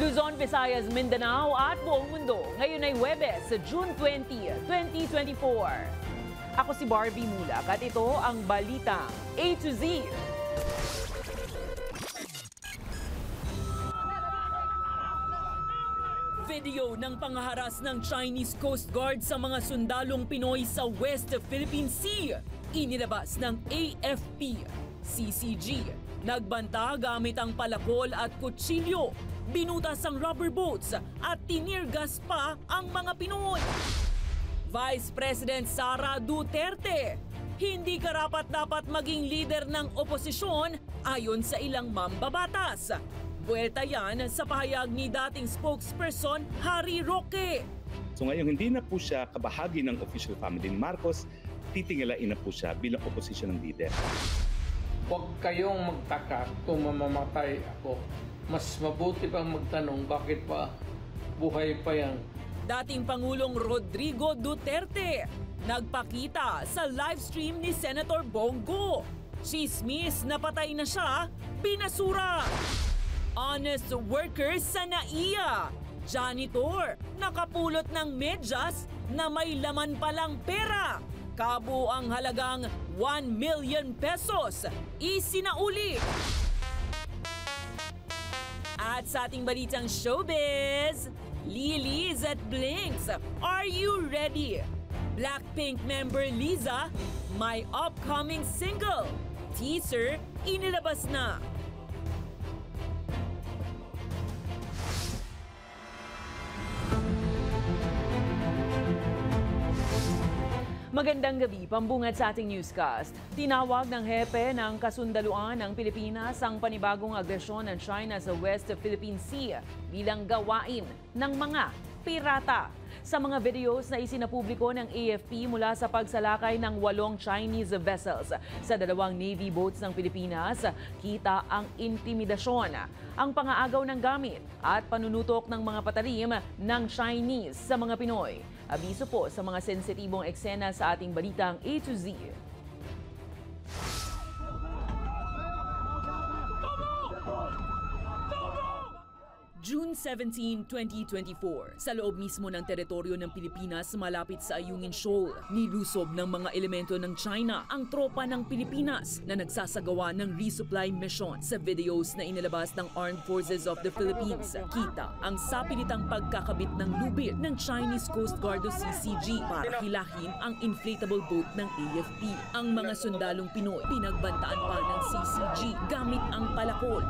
Luzon, Visayas, Mindanao at buong mundo. Ngayon ay Huwebes, June 20, 2024. Ako si Barbie Mulak at ito ang Balitang A to Z. Video ng pangaharas ng Chinese Coast Guard sa mga sundalong Pinoy sa West Philippine Sea. Inilabas ng AFP. CCG. Nagbanta gamit ang palakol at kutsilyo. Binutas ang rubber boats at tinirgas pa ang mga Pinoy. Vice President Sara Duterte. Hindi karapat-dapat maging leader ng oposisyon ayon sa ilang mambabatas. Buwelta yan sa pahayag ni dating spokesperson Harry Roque. So ngayon hindi na po siya kabahagi ng official family ni Marcos, titingalain na po siya bilang opposition ng leader. Huwag kayong magtaka kung mamamatay ako. Mas mabuti pang magtanong bakit pa buhay pa yan. Dating Pangulong Rodrigo Duterte nagpakita sa livestream ni Senator Bongo. Chismis na patay na siya, binasura. Honest workers sa NAIA. Janitor nakapulot ng medyas na may laman palang pera. Kabo ang halagang 1 million pesos. Isinauli. At sa ating balitang showbiz, Lily's at Blinks, are you ready? Blackpink member Liza, my upcoming single. Teaser, inilabas na. Magandang gabi, pambungad sa ating newscast. Tinawag ng hepe ng kasundaluan ng Pilipinas ang panibagong agresyon ng China sa West Philippine Sea bilang gawain ng mga pirata. Sa mga videos na isinapubliko ng AFP mula sa pagsalakay ng 8 Chinese vessels sa 2 Navy boats ng Pilipinas, kita ang intimidasyon, ang pangaagaw ng gamit at panunutok ng mga patalim ng Chinese sa mga Pinoy. Abiso po sa mga sensitibong eksena sa ating balitang A to Z. June 17, 2024, sa loob mismo ng teritoryo ng Pilipinas malapit sa Ayungin Shoal, nilusob ng mga elemento ng China ang tropa ng Pilipinas na nagsasagawa ng resupply mission. Sa videos na inilabas ng Armed Forces of the Philippines, kita ang sapilitang pagkakabit ng lubid ng Chinese Coast Guard o CCG para hilahin ang inflatable boat ng AFP. Ang mga sundalong Pinoy pinagbantaan pa ng CCG gamit ang palakol.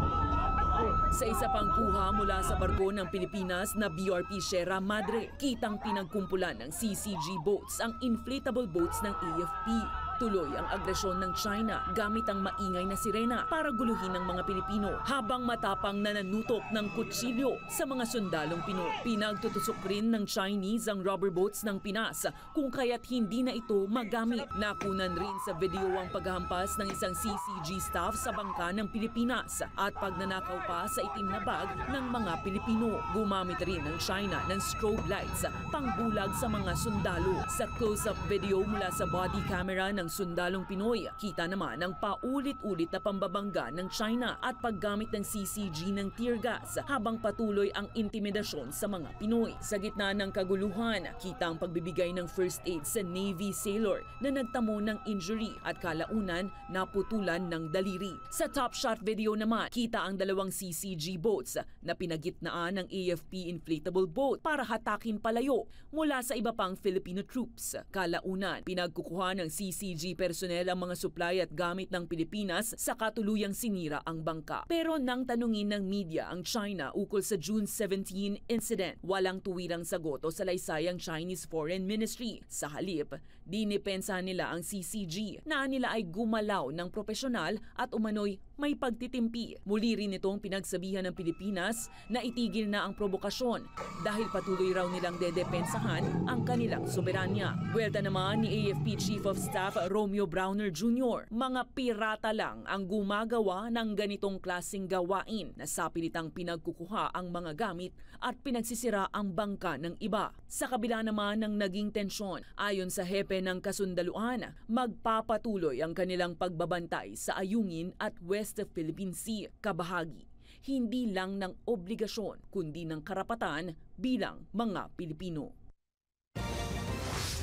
Sa isa pang kuha mula sa barko ng Pilipinas na BRP Sierra Madre, kitang pinagkumpulan ng CCG boats ang inflatable boats ng AFP. Tuloy ang agresyon ng China gamit ang maingay na sirena para guluhin ng mga Pilipino habang matapang nanunutok ng kutsilyo sa mga sundalong Pinoy. Pinagtutusok rin ng Chinese ang rubber boats ng Pinas kung kaya't hindi na ito magamit. Nakunan rin sa video ang paghahampas ng isang CCG staff sa bangka ng Pilipinas at pagnanakaw pa sa itim na bag ng mga Pilipino. Gumamit rin ng China ng strobe lights pangbulag sa mga sundalo. Sa close-up video mula sa body camera ng sundalong Pinoy, kita naman ang paulit-ulit na pambabangga ng China at paggamit ng CCG ng tear gas habang patuloy ang intimidasyon sa mga Pinoy. Sa gitna ng kaguluhan, kita ang pagbibigay ng first aid sa Navy sailor na nagtamo ng injury at kalaunan naputulan ng daliri. Sa top shot video naman, kita ang 2 CCG boats na pinagitnaan ng AFP inflatable boat para hatakin palayo mula sa iba pang Filipino troops. Kalaunan, pinagkukuha ng CCG personnel ang mga supply at gamit ng Pilipinas sa katuluyang sinira ang bangka. Pero nang tanungin ng media ang China ukol sa June 17 incident, walang tuwirang sagot o salaysay ang Chinese Foreign Ministry. Sa halip, dinipensahan nila ang CCG na nila ay gumalaw ng propesyonal at umano'y may pagtitimpi. Muli rin itong pinagsabihan ng Pilipinas na itigil na ang provokasyon dahil patuloy raw nilang dedepensahan ang kanilang soberanya. Buwelta naman ni AFP Chief of Staff Romeo Browner Jr., mga pirata lang ang gumagawa ng ganitong klaseng gawain na sapilitang pinagkukuha ang mga gamit at pinagsisira ang bangka ng iba. Sa kabila naman ng naging tensyon, ayon sa hepe ng kasundaluan, magpapatuloy ang kanilang pagbabantay sa Ayungin at West Philippine Sea. Kabahagi, hindi lang ng obligasyon kundi ng karapatan bilang mga Pilipino.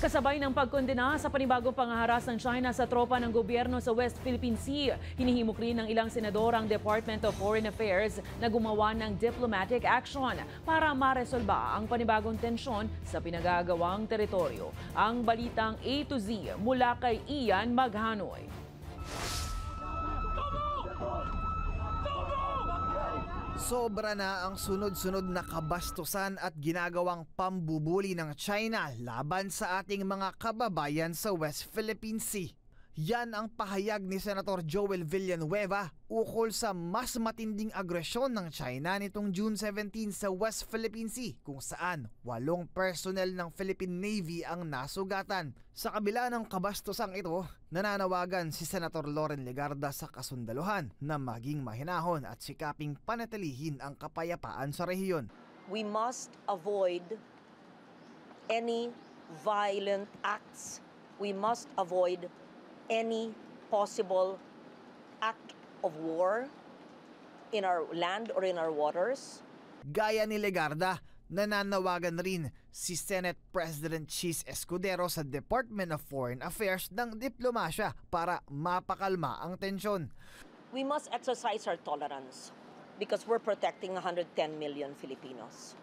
Kasabay ng pagkondena sa panibagong pangaharas ng China sa tropa ng gobyerno sa West Philippine Sea, hinihimok rin ng ilang senador ang Department of Foreign Affairs na gumawa ng diplomatic action para maresolba ang panibagong tensyon sa pinagagawang teritoryo. Ang balitang A to Z mula kay Ian Maghanoy. Sobra na ang sunod-sunod na kabastusan at ginagawang pambubuli ng China laban sa ating mga kababayan sa West Philippine Sea. Yan ang pahayag ni Senator Joel Villanueva ukol sa mas matinding agresyon ng China nitong June 17 sa West Philippine Sea kung saan 8 personnel ng Philippine Navy ang nasugatan. Sa kabila ng kabastosang ito, nananawagan si Senator Loren Legarda sa kasundaluhan na maging mahinahon at sikaping panatilihin ang kapayapaan sa rehiyon. We must avoid any violent acts. We must avoid any possible act of war in our land or in our waters. Gaya ni Legarda, nananawagan rin si Senate President Chis Escudero sa Department of Foreign Affairs ng diplomasya para mapakalma ang tensyon. We must exercise our tolerance because we're protecting 110 million Filipinos.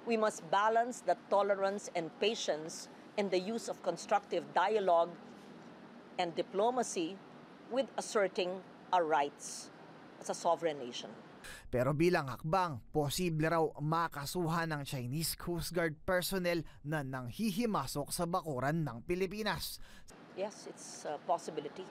We must balance the tolerance and patience and the use of constructive dialogue and diplomacy with asserting our rights as a sovereign nation. Pero bilang hakbang, posible raw makasuhan ng Chinese Coast Guard personnel na nanghihimasok sa bakuran ng Pilipinas. Yes, it's a possibility.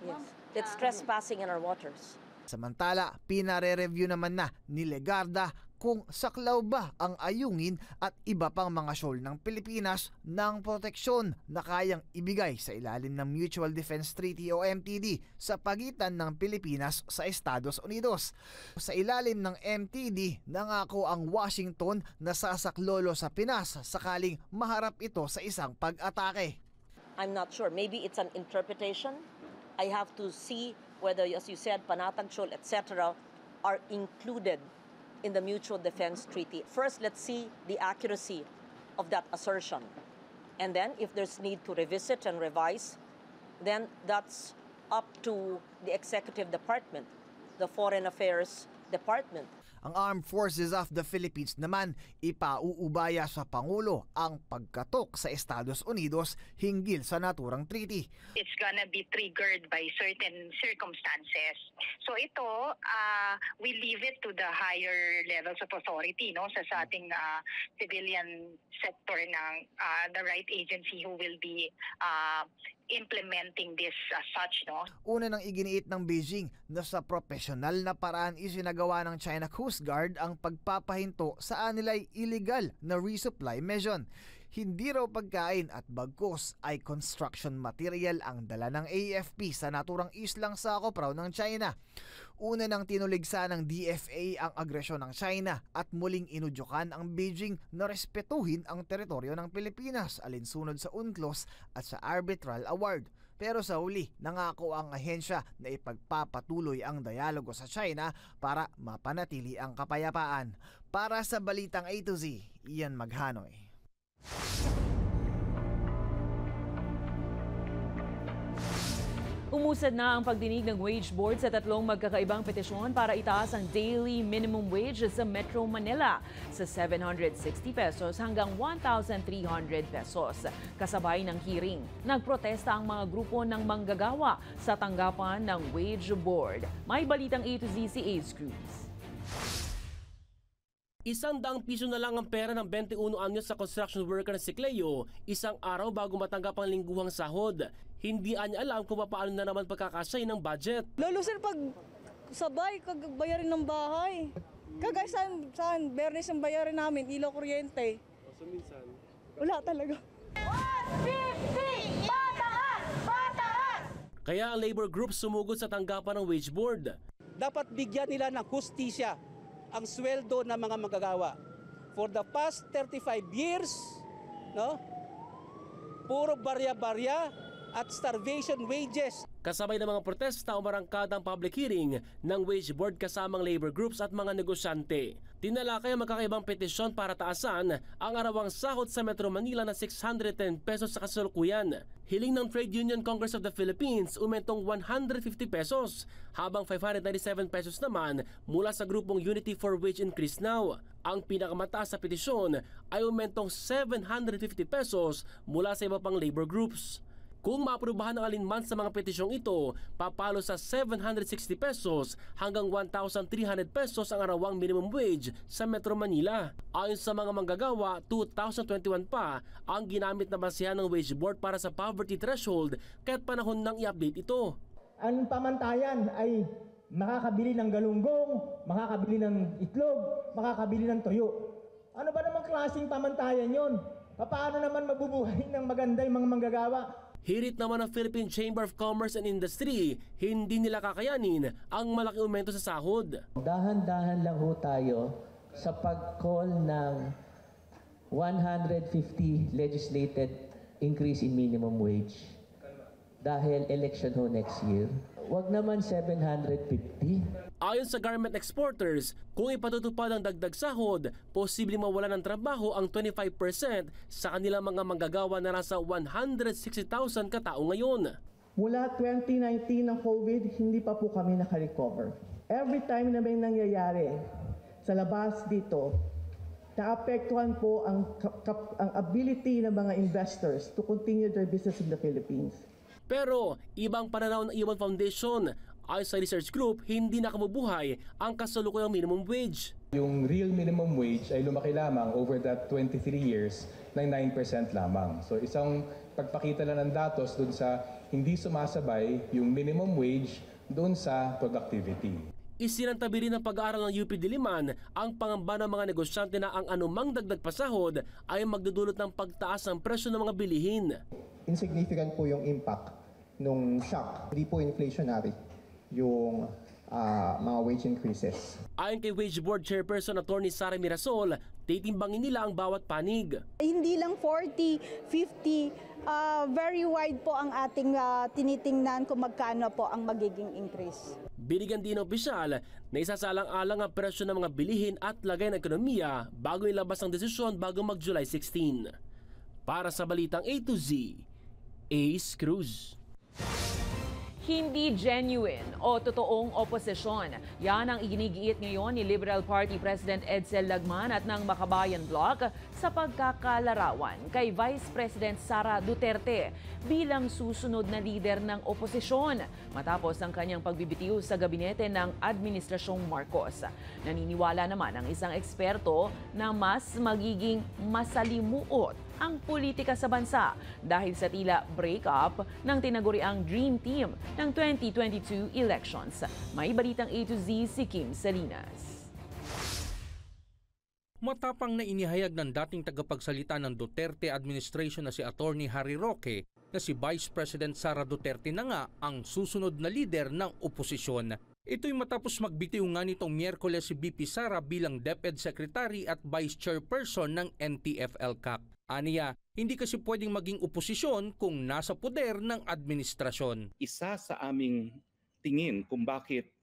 Yes. It's trespassing in our waters. Samantala, pinare-review naman na ni Legarda kung saklaw ba ang ayungin at iba pang mga shoal ng Pilipinas ng proteksyon na kayang ibigay sa ilalim ng Mutual Defense Treaty o MTD sa pagitan ng Pilipinas sa Estados Unidos. Sa ilalim ng MTD, nangako ang Washington na sasaklolo sa Pinas sakaling maharap ito sa isang pag-atake. I'm not sure. Maybe it's an interpretation. I have to see whether, as you said, Panatag Shoal, etc., are included in the Mutual Defense Treaty. First, let's see the accuracy of that assertion. And then, if there's need to revisit and revise, then that's up to the Executive Department, the Foreign Affairs Department. Ang Armed Forces of the Philippines naman ipauubaya sa Pangulo ang pagkatok sa Estados Unidos hinggil sa naturang treaty. It's gonna be triggered by certain circumstances. So ito, we leave it to the higher levels of authority, no, sa ating civilian sector ng the right agency who will be implementing this as such, no? Una nang iginiit ng Beijing na sa profesional na paraan isinagawa ng China Coast Guard ang pagpapahinto sa anilay illegal na resupply mission. Hindi raw pagkain at bagkos ay construction material ang dala ng AFP sa naturang islang sakop raw ng China. Una nang tinuligsa ng DFA ang agresyon ng China at muling inudyukan ang Beijing na respetuhin ang teritoryo ng Pilipinas alinsunod sa UNCLOS at sa Arbitral Award. Pero sa huli, nangako ang ahensya na ipagpapatuloy ang dialogo sa China para mapanatili ang kapayapaan. Para sa Balitang A to Z, Ian Maghanoy. Umusad na ang pagdinig ng wage board sa 3 magkakaibang petisyon para itaas ang daily minimum wage sa Metro Manila sa 760 pesos hanggang 1,300 pesos. Kasabay ng hearing, nagprotesta ang mga grupo ng manggagawa sa tanggapan ng wage board. May Balitang A to Z si Ace Cruz. 100 piso na lang ang pera ng 21 anyos sa construction worker na si Cleo, isang araw bago matanggap ang lingguhang sahod. Hindi niya alam kung paano na naman pagkakasya ng budget. Lalo sir, pag sabay, kag bayarin ng bahay. Kagay saan, Bernes ang bayarin namin, ilaw, kuryente. So minsan? Wala talaga. 150! Pataas! Pataas! Kaya ang labor group sumugod sa tanggapan ng wage board. Dapat bigyan nila ng hustisya ang sweldo ng mga manggagawa. For the past 35 years, no? Puro barya-barya at starvation wages. Kasabay ng mga protesta, umarangkada ang public hearing ng wage board kasamang labor groups at mga negosyante. Tinalakay ang magkakaibang petisyon para taasan ang arawang sahod sa Metro Manila na 610 pesos sa kasalukuyan. Hiling ng Trade Union Congress of the Philippines umentong 150 pesos, habang 597 pesos naman mula sa grupong Unity for Wage Increase Now. Ang pinakamataas sa petisyon ay umentong 750 pesos mula sa iba pang labor groups. Kung maaprubahan ang alinman sa mga petisyong ito, papalo sa 760 pesos hanggang 1,300 pesos ang arawang minimum wage sa Metro Manila. Ayon sa mga manggagawa, 2021 pa ang ginamit na basehan ng wage board para sa poverty threshold, kaya't panahon nang i-update ito. Ang pamantayan ay makakabili ng galunggong, makakabili ng itlog, makakabili ng tuyo. Ano ba namang klaseng pamantayan yon? Paano naman mabubuhay ng maganda yung mga manggagawa? Hirit naman ng Philippine Chamber of Commerce and Industry, hindi nila kakayanin ang malaking aumento sa sahod. Dahan-dahan lang ho tayo sa pag-call ng 150 legislated increase in minimum wage. Dahil election ho next year, wag naman 750. Ayon sa garment exporters, kung ipatutupad ang dagdag sahod, posibleng mawala ng trabaho ang 25% sa kanilang mga manggagawa na nasa 160,000 katao ngayon. Mula 2019 ng COVID, hindi pa po kami nakarecover. Every time na may nangyayari sa labas dito, naapektuhan po ang ability ng mga investors to continue their business in the Philippines. Pero ibang pananaw ng Iwan Foundation. Ayon sa research group, hindi nakabubuhay ang kasalukuyang minimum wage. Yung real minimum wage ay lumaki lamang over that 23 years ng 9% lamang. So isang pagpakita lang ng datos dun sa hindi sumasabay yung minimum wage dun sa productivity. Isinantabi rin ng pag-aaral ng UP Diliman ang pangamba ng mga negosyante na ang anumang dagdag pasahod ay magdudulot ng pagtaas ng presyo ng mga bilihin. Insignificant po yung impact nung shock, hindi po inflationary yung mga wage increases. Ayon kay Wage Board Chairperson Attorney Sara Mirasol, titimbangin nila ang bawat panig. Hindi lang 40, 50, very wide po ang ating tinitingnan kung magkano po ang magiging increase. Binigyan din ng opisyal na isasalang-alang ang presyo ng mga bilihin at lagay ng ekonomiya bago ilabas ang desisyon bago mag-July 16. Para sa Balitang A to Z, Ace Cruz. Hindi genuine o totoong oposisyon. Yan ang iginigiit ngayon ni Liberal Party President Edsel Lagman at ng Makabayan Bloc sa pagkakalarawan kay Vice President Sara Duterte bilang susunod na lider ng oposisyon matapos ang kanyang pagbibitiw sa gabinete ng Administrasyong Marcos. Naniniwala naman ang isang eksperto na mas magiging masalimuot ang politika sa bansa dahil sa tila break-up ng tinaguriang Dream Team ng 2022 elections. May balitang A to Z si Kim Salinas. Matapang na inihayag ng dating tagapagsalita ng Duterte administration na si Attorney Harry Roque na si Vice President Sara Duterte na nga ang susunod na lider ng oposisyon. Ito'y matapos magbitiw nga nitong Miyerkules si BP Sara bilang DepEd Secretary at Vice Chairperson ng NTF-ELCAC. Aniya, hindi kasi pwedeng maging oposisyon kung nasa poder ng administrasyon. Isa sa aming tingin kung bakit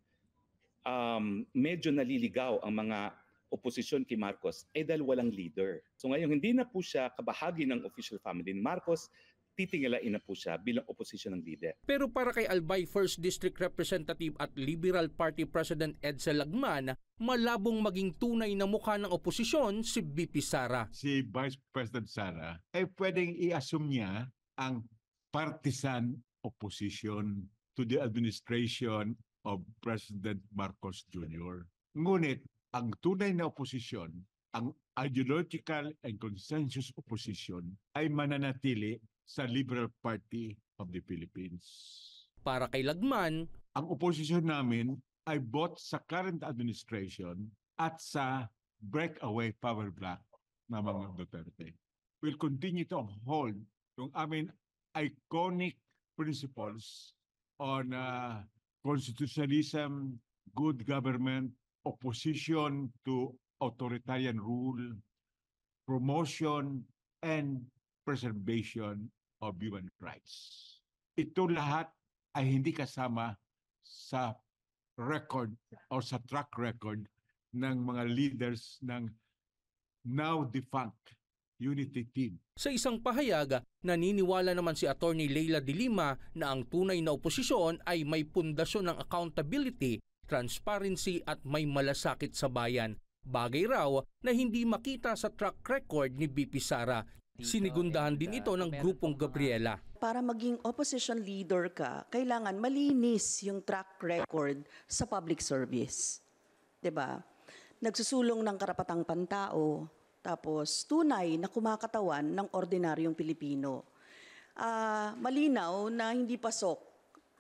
medyo naliligaw ang mga oposisyon kay Marcos ay dahil walang leader. So ngayon hindi na po siya kabahagi ng official family ni Marcos, titingalain na po siya bilang oposisyon ng leader. Pero para kay Albay 1st District Representative at Liberal Party President Edsel Lagman, malabong maging tunay na mukha ng oposisyon si BP Sara. Si Vice President Sara ay pwedeng i-assume niya ang partisan opposition to the administration of President Marcos Jr. Ngunit ang tunay na oposisyon, ang ideological and consensus opposition ay mananatili sa Liberal Party of the Philippines. Para kay Lagman, ang oposisyon namin ay both sa current administration at sa breakaway power block ng mga Duterte. We'll continue to uphold yung aming iconic principles on constitutionalism, good government, opposition to authoritarian rule, promotion, and preservation of human rights. ito lahat ay hindi kasama sa record o sa track record ng mga leaders ng now defunct Unity Team. Sa isang pahayag, naniniwala naman si Attorney Leila de Lima na ang tunay na oposisyon ay may pundasyon ng accountability, transparency at may malasakit sa bayan. Bagay raw na hindi makita sa track record ni BP Sara. Sinigundahan din ito ng grupong Gabriela. Para maging opposition leader ka, kailangan malinis yung track record sa public service. 'Di ba? Nagsusulong ng karapatang pantao, tapos tunay na kumakatawan ng ordinaryong Pilipino. Malinaw na hindi pasok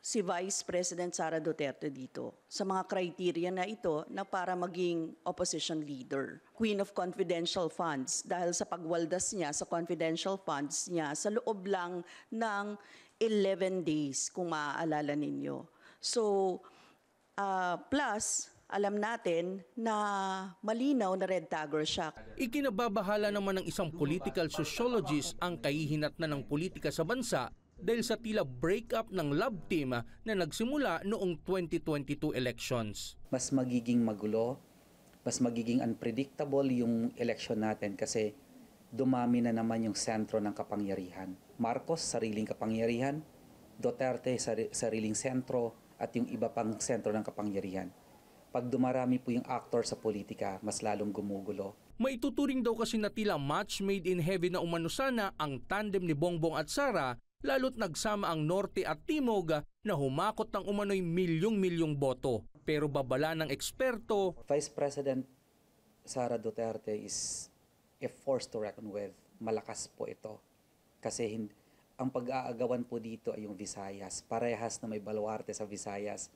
si Vice President Sara Duterte dito sa mga criteria na ito na para maging opposition leader. Queen of confidential funds dahil sa pagwaldas niya sa confidential funds niya sa loob lang ng 11 days kung maaalala ninyo. So, plus, alam natin na malinaw na red tagger siya. Ikinababahala naman ng isang political sociologist ang kahihinatnan ng politika sa bansa dahil sa tila breakup ng love team na nagsimula noong 2022 elections. Mas magiging magulo, mas magiging unpredictable yung election natin kasi dumami na naman yung sentro ng kapangyarihan. Marcos, sariling kapangyarihan, Duterte, sariling sentro, at yung iba pang sentro ng kapangyarihan. Pag dumarami po yung actor sa politika, mas lalong gumugulo. Maituturing daw kasi na tila match made in heaven na umano sana ang tandem ni Bongbong at Sara, lalo't nagsama ang Norte at Timog na humakot ng umano'y milyong-milyong boto. Pero babala ng eksperto, Vice President Sara Duterte is a force to reckon with. Malakas po ito. Kasi ang pag-aagawan po dito ay yung Visayas. Parehas na may baluarte sa Visayas,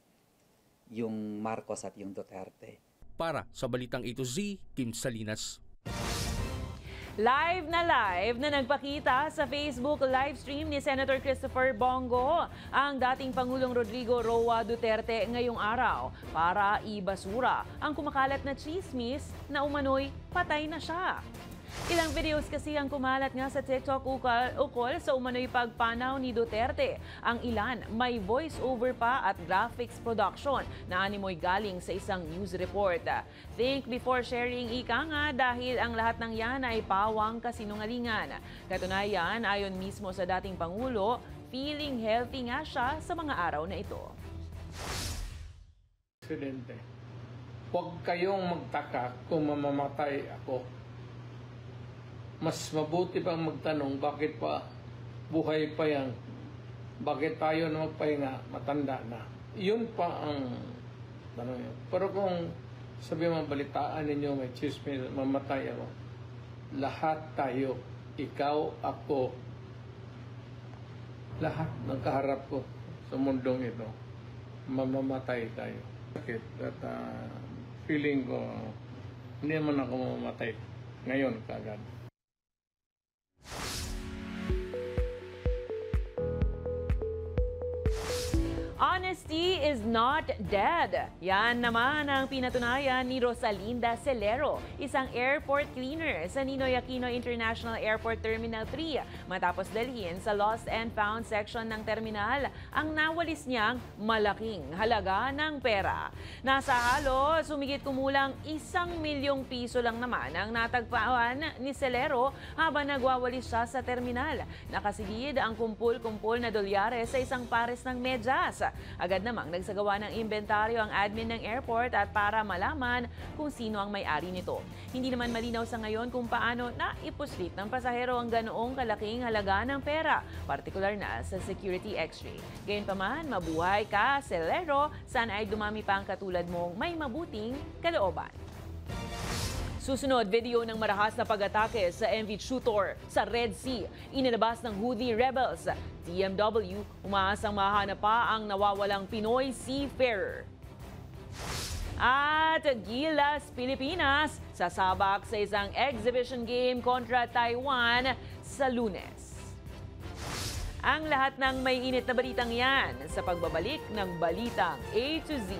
yung Marcos at yung Duterte. Para sa Balitang A to Z, Kim Salinas. Live na nagpakita sa Facebook live stream ni Senator Christopher Bongo ang dating Pangulong Rodrigo Roa Duterte ngayong araw para ibasura ang kumakalat na chismis na umano'y patay na siya. Ilang videos kasi ang kumalat nga sa TikTok ukol sa umano'y pagpanaw ni Duterte. Ang ilan may voice-over pa at graphics production na animoy galing sa isang news report. Think before sharing, ika nga, dahil ang lahat ng yan ay pawang kasinungalingan. Katunayan, ayon mismo sa dating Pangulo, feeling healthy nga siya sa mga araw na ito. Presidente, huwag kayong magtaka kung mamamatay ako. Mas mabuti pang magtanong, bakit pa buhay pa yan? Bakit tayo na magpahinga, matanda na? Yun pa ang tanong yun. Pero kung sabi mga balitaan ninyo, may chismis, mamatay ako. Lahat tayo, ikaw, ako, lahat ng kaharap ko sa mundong ito, mamamatay tayo. Bakit? At feeling ko, hindi naman ako mamamatay ngayon kagad. Honesty is not dead. Yan naman ang pinatunayan ni Rosalinda Celero, isang airport cleaner sa Ninoy Aquino International Airport Terminal 3 matapos dalhin sa Lost and Found section ng terminal ang nawalis niyang malaking halaga ng pera. Nasa halos sumigit kumulang 1 milyong piso lang naman ang natagpuan ni Celero habang nagwawalis siya sa terminal. Nakasigid ang kumpul-kumpul na dolyare sa isang pares ng medyas. Agad namang nagsagawa ng inventaryo ang admin ng airport at para malaman kung sino ang may-ari nito. Hindi naman malinaw sa ngayon kung paano naipuslit ng pasahero ang ganoong kalaking halaga ng pera, partikular na sa security x-ray. Gayunpaman, mabuhay ka, Celero, sana ay dumami pa ang katulad mong may mabuting kalooban. Susunod, video ng marahas na pag-atake sa MV Chutor sa Red Sea. Inilabas ng Houthi rebels. DMW, umaasang mahanap pa ang nawawalang Pinoy seafarer. At Gilas, Pilipinas, sasabak sa isang exhibition game kontra Taiwan sa Lunes. Ang lahat ng may init na balitang yan sa pagbabalik ng Balitang A to Z.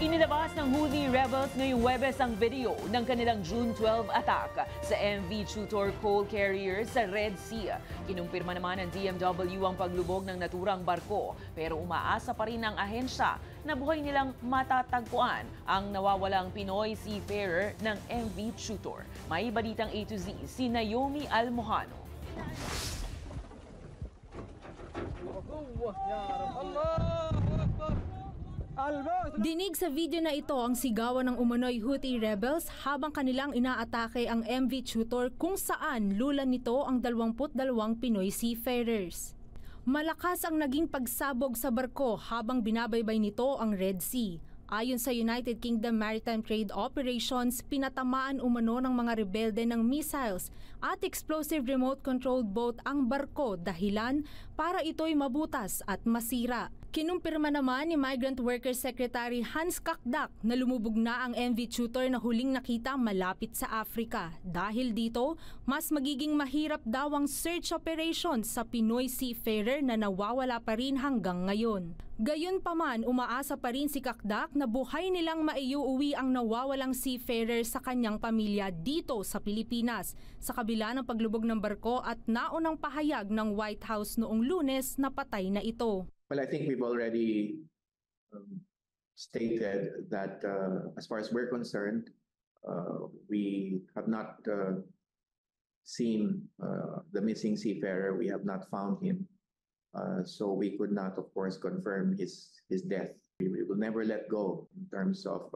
Inilabas ng Houthi rebels ngayong Huwebes ang video ng kanilang June 12 attack sa MV Chutor coal carrier sa Red Sea. Kinumpirma naman ng DMW ang paglubog ng naturang barko, pero umaasa pa rin ang ahensya na buhay nilang matatagpuan ang nawawalang Pinoy seafarer ng MV Chutor. May balitang A to Z si Naomi Almojano. Dinig sa video na ito ang sigawan ng umano'y Houthi rebels habang kanilang inaatake ang MV Chutor kung saan lulan nito ang 22 Pinoy seafarers. Malakas ang naging pagsabog sa barko habang binabaybay nito ang Red Sea. Ayon sa United Kingdom Maritime Trade Operations, pinatamaan umano ng mga rebelde ng missiles at explosive remote-controlled boat ang barko dahilan para ito'y mabutas at masira. Kinumpirma naman ni Migrant Workers Secretary Hans Kakdak na lumubog na ang MV Chutor na huling nakita malapit sa Africa. Dahil dito, mas magiging mahirap daw ang search operation sa Pinoy seafarer na nawawala pa rin hanggang ngayon. Gayunpaman, umaasa pa rin si Kakdak na buhay nilang maiuuwi ang nawawalang seafarer sa kanyang pamilya dito sa Pilipinas sa kabila ng paglubog ng barko at naunang pahayag ng White House noong Lunes na patay na ito. Well, I think we've already stated that as far as we're concerned, we have not seen the missing seafarer. We have not found him. So we could not, of course, confirm his death. We will never let go in terms of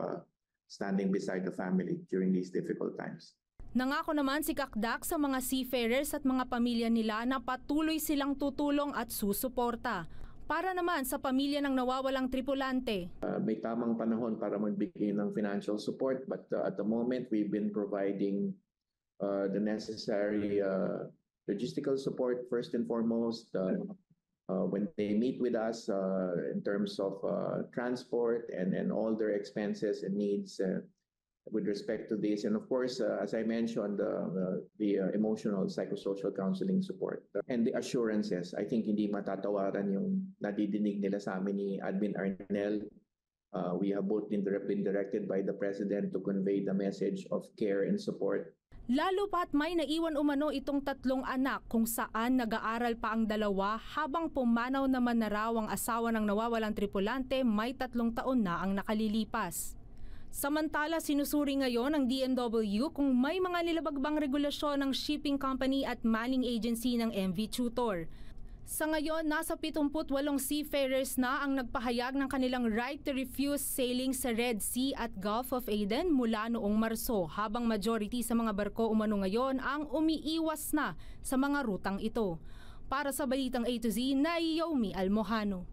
standing beside the family during these difficult times. Nangako naman si Kakdak sa mga seafarers at mga pamilya nila na patuloy silang tutulong at susuporta. Para naman sa pamilya ng nawawalang tripulante. May tamang panahon para magbigay ng financial support, but at the moment we've been providing the necessary logistical support first and foremost. When they meet with us in terms of transport and all their expenses and needs with respect to this. And of course, as I mentioned, the emotional psychosocial counseling support and the assurances. I think hindi matatawaran yung nadidinig nila sa amin ni Admin Arnel. We have both been directed by the President to convey the message of care and support. Lalo pa't may naiwan umano itong 3 anak kung saan nag-aaral pa ang dalawa habang pumanaw naman na raw ang asawa ng nawawalang tripulante may 3 taon na ang nakalilipas. Samantala, sinusuri ngayon ng DMW kung may mga nilabagbang regulasyon ng shipping company at manning agency ng MV Chutor. Sa ngayon, nasa 78 seafarers na ang nagpahayag ng kanilang right to refuse sailing sa Red Sea at Gulf of Aden mula noong Marso, habang majority sa mga barko umano ngayon ang umiiwas na sa mga rutang ito. Para sa Balitang A to Z, Naomi Almojano.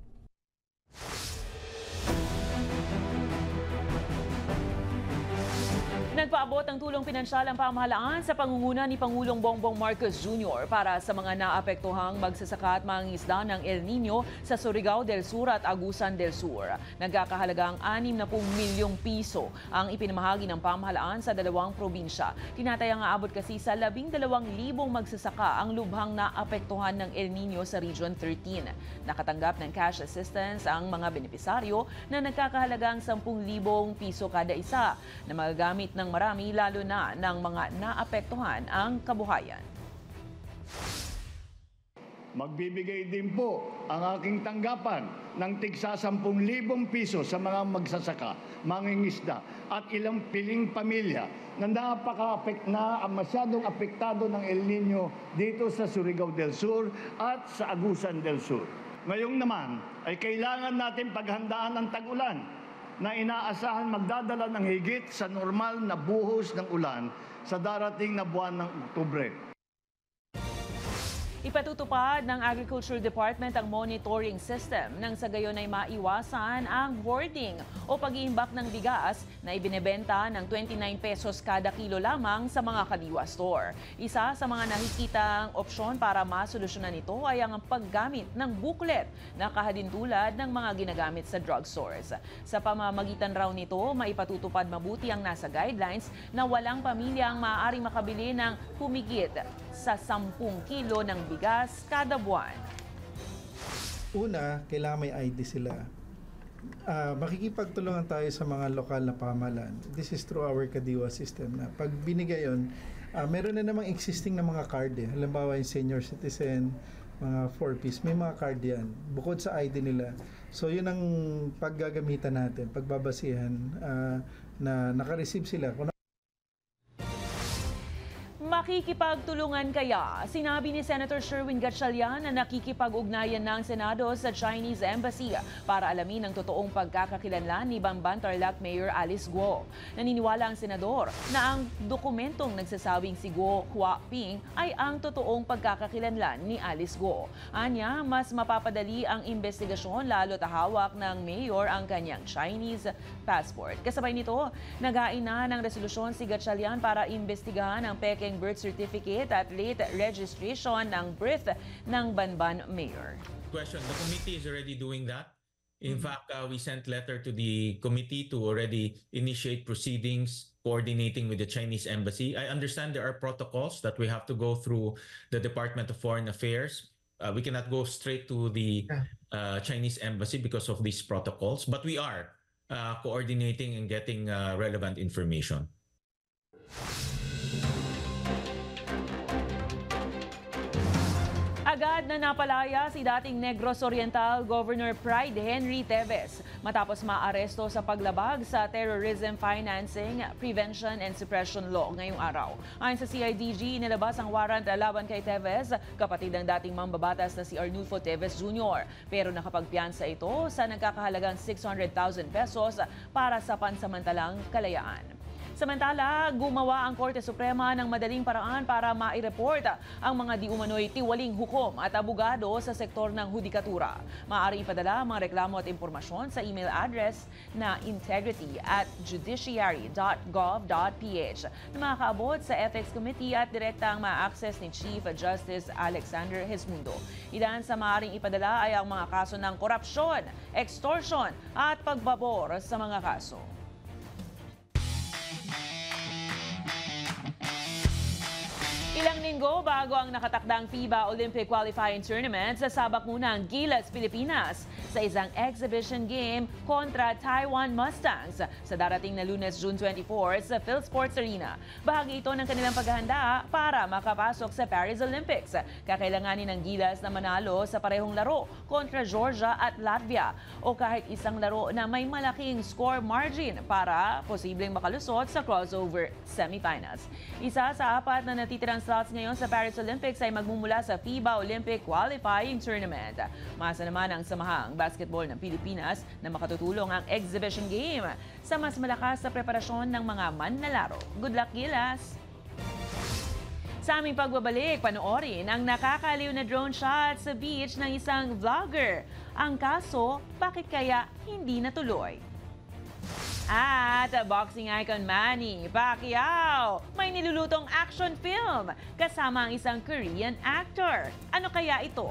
Nagpaabot ng tulong pinansyal ang pamahalaan sa pangunguna ni Pangulong Bongbong Marcos Jr. para sa mga naapektuhang magsasaka at mangingisda ng El Nino sa Surigao del Sur at Agusan del Sur. Nagkakahalagang 60 milyong piso ang ipinamahagi ng pamahalaan sa 2 probinsya. Tinatayang aabot kasi sa 12,000 magsasaka ang lubhang naapektuhan ng El Nino sa Region 13. Nakatanggap ng cash assistance ang mga benepisaryo na nagkakahalagang 10,000 piso kada isa na magagamit ng marami, lalo na ng mga naapektuhan ang kabuhayan. Magbibigay din po ang aking tanggapan ng tigsa 10,000 piso sa mga magsasaka, mangingisda at ilang piling pamilya na masyadong apektado ng El Nino dito sa Surigao del Sur at sa Agusan del Sur. Ngayong naman ay kailangan natin paghandaan ang tag-ulan na inaasahan magdadala ng higit sa normal na buhos ng ulan sa darating na buwan ng Oktubre. Ipatutupad ng Agriculture Department ang monitoring system nang sa gayon ay maiwasan ang hoarding o pag-iimbak ng bigas na ibinebenta ng 29 pesos kada kilo lamang sa mga kadiwa store. Isa sa mga nakikitang opsyon para masolusyonan ito ay ang paggamit ng booklet na kahadintulad ng mga ginagamit sa drugstores. Sa pamamagitan raw nito, maipatutupad mabuti ang nasa guidelines na walang pamilya ang maaaring makabili ng humigit sa 10 kilo ng bigas kada buwan. Una, kailangan may ID sila. makikipagtulungan tayo sa mga lokal na pamahalaan. This is through our Kadiwa system na pag binigay yun, meron na namang existing na mga card eh. Halimbawa yung senior citizen, mga 4-piece, may mga card yan. Bukod sa ID nila. So yun ang paggagamitan natin, pagbabasihan na naka-receive sila. Makikipagtulungan kaya? Sinabi ni Senator Sherwin Gatchalian na nakikipag-ugnayan ng Senado sa Chinese Embassy para alamin ang totoong pagkakakilanlan ni Bamban Tarlac Mayor Alice Guo. Naniniwala ang senador na ang dokumentong nagsasabing si Guo Huaping ay ang totoong pagkakakilanlan ni Alice Guo. Anya, mas mapapadali ang investigasyon lalo tahawak ng mayor ang kanyang Chinese passport. Kasabay nito, nagain na ng resolusyon si Gatchalian para imbestigahan ang Peking birth certificate at late registration ng birth ng Banban Mayor. Question, the committee is already doing that. In fact, we sent letter to the committee to already initiate proceedings coordinating with the Chinese embassy. I understand there are protocols that we have to go through the Department of Foreign Affairs. We cannot go straight to the Chinese embassy because of these protocols, but we are coordinating and getting relevant information. Agad na napalaya si dating Negros Oriental Governor Pride Henry Teves matapos maaresto sa paglabag sa Terrorism Financing, Prevention and Suppression Law ngayong araw. Ayon sa CIDG, inilabas ang warrant laban kay Teves, kapatid ng dating mambabatas na si Arnulfo Teves Jr. Pero nakapagpiyansa ito sa nagkakahalagang 600,000 pesos para sa pansamantalang kalayaan. Samantala, gumawa ang Korte Suprema ng madaling paraan para mai-report ang mga di umano'y tiwaling hukom at abogado sa sektor ng hudikatura. Maaari ipadala ang mga reklamo at impormasyon sa email address na integrity@judiciary.gov.ph na makakaabot sa Ethics Committee at direktang ma-access ni Chief Justice Alexander Hesmundo. Ilan sa maaaring ipadala ay ang mga kaso ng korupsyon, extortion at pagbabor sa mga kaso. Ilang linggo bago ang nakatakdang FIBA Olympic Qualifying Tournament, sasabak muna ang Gilas, Pilipinas sa isang exhibition game kontra Taiwan Mustangs sa darating na Lunes, June 24 sa PhilSports Arena. Bahagi ito ng kanilang paghahanda para makapasok sa Paris Olympics. Kakailanganin ng Gilas na manalo sa parehong laro kontra Georgia at Latvia o kahit isang laro na may malaking score margin para posibleng makalusot sa crossover semifinals. Isa sa apat na natitirang slots ngayon sa Paris Olympics ay magmumula sa FIBA Olympic Qualifying Tournament. Masa naman ang Samahang Basketball ng Pilipinas na makatutulong ang exhibition game sa mas malakas na preparasyon ng mga manlalaro. Good luck, Gilas! Sa aming pagbabalik, panoorin ang nakakaliw na drone shot sa beach ng isang vlogger. Ang kaso, bakit kaya hindi natuloy? At boxing icon Manny Pacquiao may nilulutong action film kasama ang isang Korean actor. Ano kaya ito?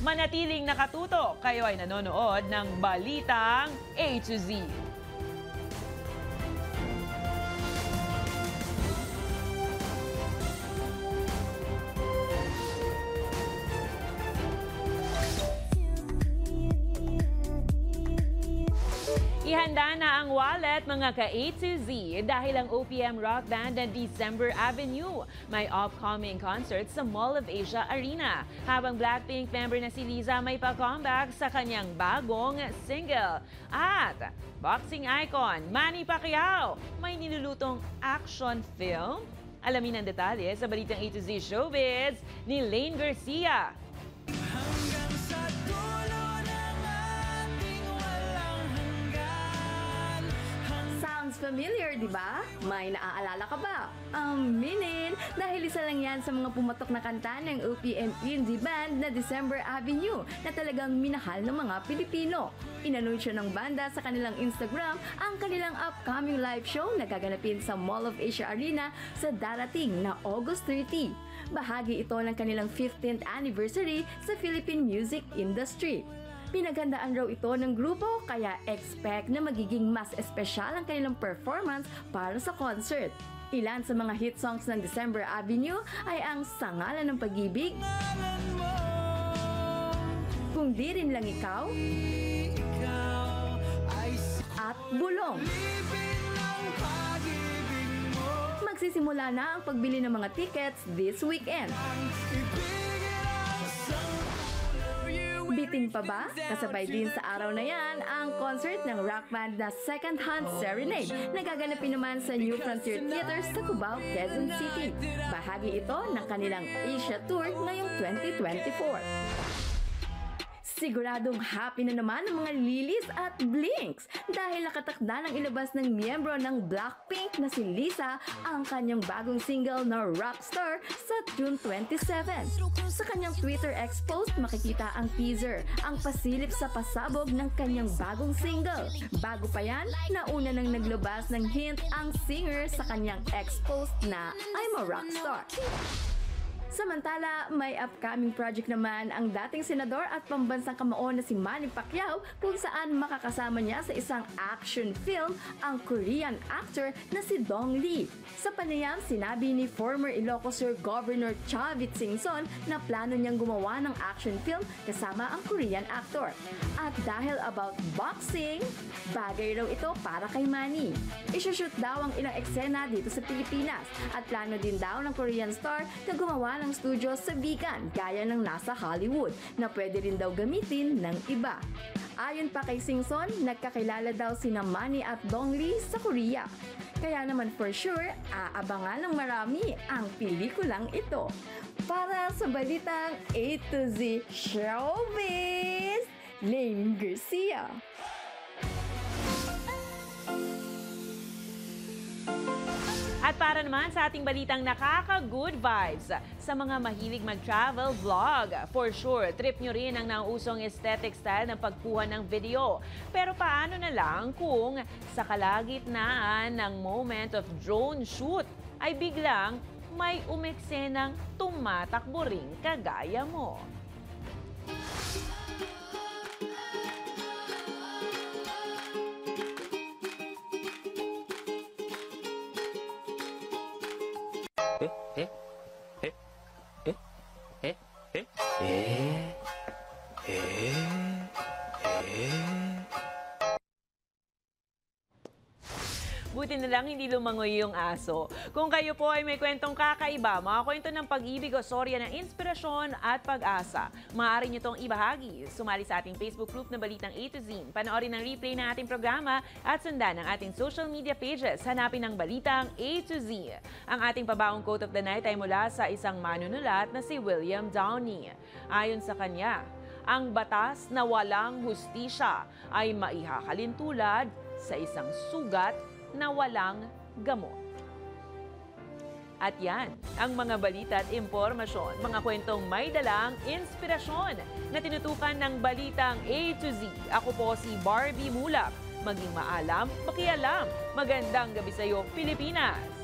Manatiling nakatutok, kayo ay nanonood ng Balitang A to Z. Ihanda na ang wallet mga ka-A to Z dahil ang OPM rock band ng December Avenue may upcoming concert sa Mall of Asia Arena. Habang Blackpink member na si Liza may pa-comeback sa kanyang bagong single. At boxing icon Manny Pacquiao may nilulutong action film. Alamin ang detalye sa Balitang A to Z Showbiz ni Lane Garcia. Familiar, di ba? May naaalala ka ba? Aminin! Dahil isa lang yan sa mga pumatok na kanta ng OPM indie band na December Avenue na talagang minahal ng mga Pilipino. Inanunsyo ng banda sa kanilang Instagram ang kanilang upcoming live show na gaganapin sa Mall of Asia Arena sa darating na August 30. Bahagi ito ng kanilang 15th anniversary sa Philippine music industry. Pinaghandaan raw ito ng grupo kaya expect na magiging mas espesyal ang kanilang performance para sa concert. Ilan sa mga hit songs ng December Avenue ay ang Sa Ngalan ng Pag-ibig, Kung Di Rin Lang Ikaw, bulong. Magsisimula na ang pagbili ng mga tickets this weekend. Bitin pa ba? Kasabay din sa araw na yan ang concert ng rock band na Second Hand Serenade na gaganapin naman sa New Frontier Theater sa Cubao, Quezon City. Bahagi ito ng kanilang Asia Tour ngayong 2024. Siguradong happy na naman ang mga Lilis at Blinks dahil nakatakda ng ilabas ng miyembro ng Blackpink na si Lisa ang kanyang bagong single na Rockstar sa June 27. Sa kanyang Twitter X post makikita ang teaser, ang pasilip sa pasabog ng kanyang bagong single. Bago pa yan, nauna nang naglabas ng hint ang singer sa kanyang X post na I'm a Rockstar. Samantala, may upcoming project naman ang dating senador at pambansang kamao na si Manny Pacquiao kung saan makakasama niya sa isang action film ang Korean actor na si Dong Lee. Sa panayam, sinabi ni former Ilocos Sur Governor Chavit Singson na plano niyang gumawa ng action film kasama ang Korean actor. At dahil about boxing, bagay raw ito para kay Manny. Isushoot daw ang ilang eksena dito sa Pilipinas at plano din daw ng Korean star na gumawa ng studio sa Bigan gaya ng nasa Hollywood na pwede rin daw gamitin ng iba. Ayon pa kay Singson, nagkakilala daw sina Manny at Dong Lee sa Korea. Kaya naman for sure, aabangan ng marami ang pelikulang ito. Para sa balitang A to Z Showbiz, Lane Garcia. At para naman sa ating balitang nakaka-good vibes sa mga mahilig mag-travel vlog. For sure, trip nyo rin ang nauusong aesthetic style ng pagkuha ng video. Pero paano na lang kung sa kalagitnaan ng moment of drone shoot ay biglang may umeksenang tumatakbo ring kagaya mo? Buti na lang hindi lumangoy yung aso. Kung kayo po ay may kwentong kakaiba, mga kwento ng pag-ibig o storya ng inspirasyon at pag-asa, maaari nyo itong ibahagi. Sumali sa ating Facebook group na Balitang A to Z. Panoorin ang replay ng ating programa at sundan ang ating social media pages. Hanapin ang Balitang A to Z. Ang ating pabaong quote of the night ay mula sa isang manunulat na si William Downey. Ayon sa kanya, ang batas na walang hustisya ay maihahalintulad sa isang sugat na walang gamot. At yan, ang mga balita at impormasyon, mga kwentong may dalang inspirasyon na tinutukan ng Balitang A to Z. Ako po si Barbie Mulak. Maging maalam, pakialam. Magandang gabi sa iyo, Pilipinas!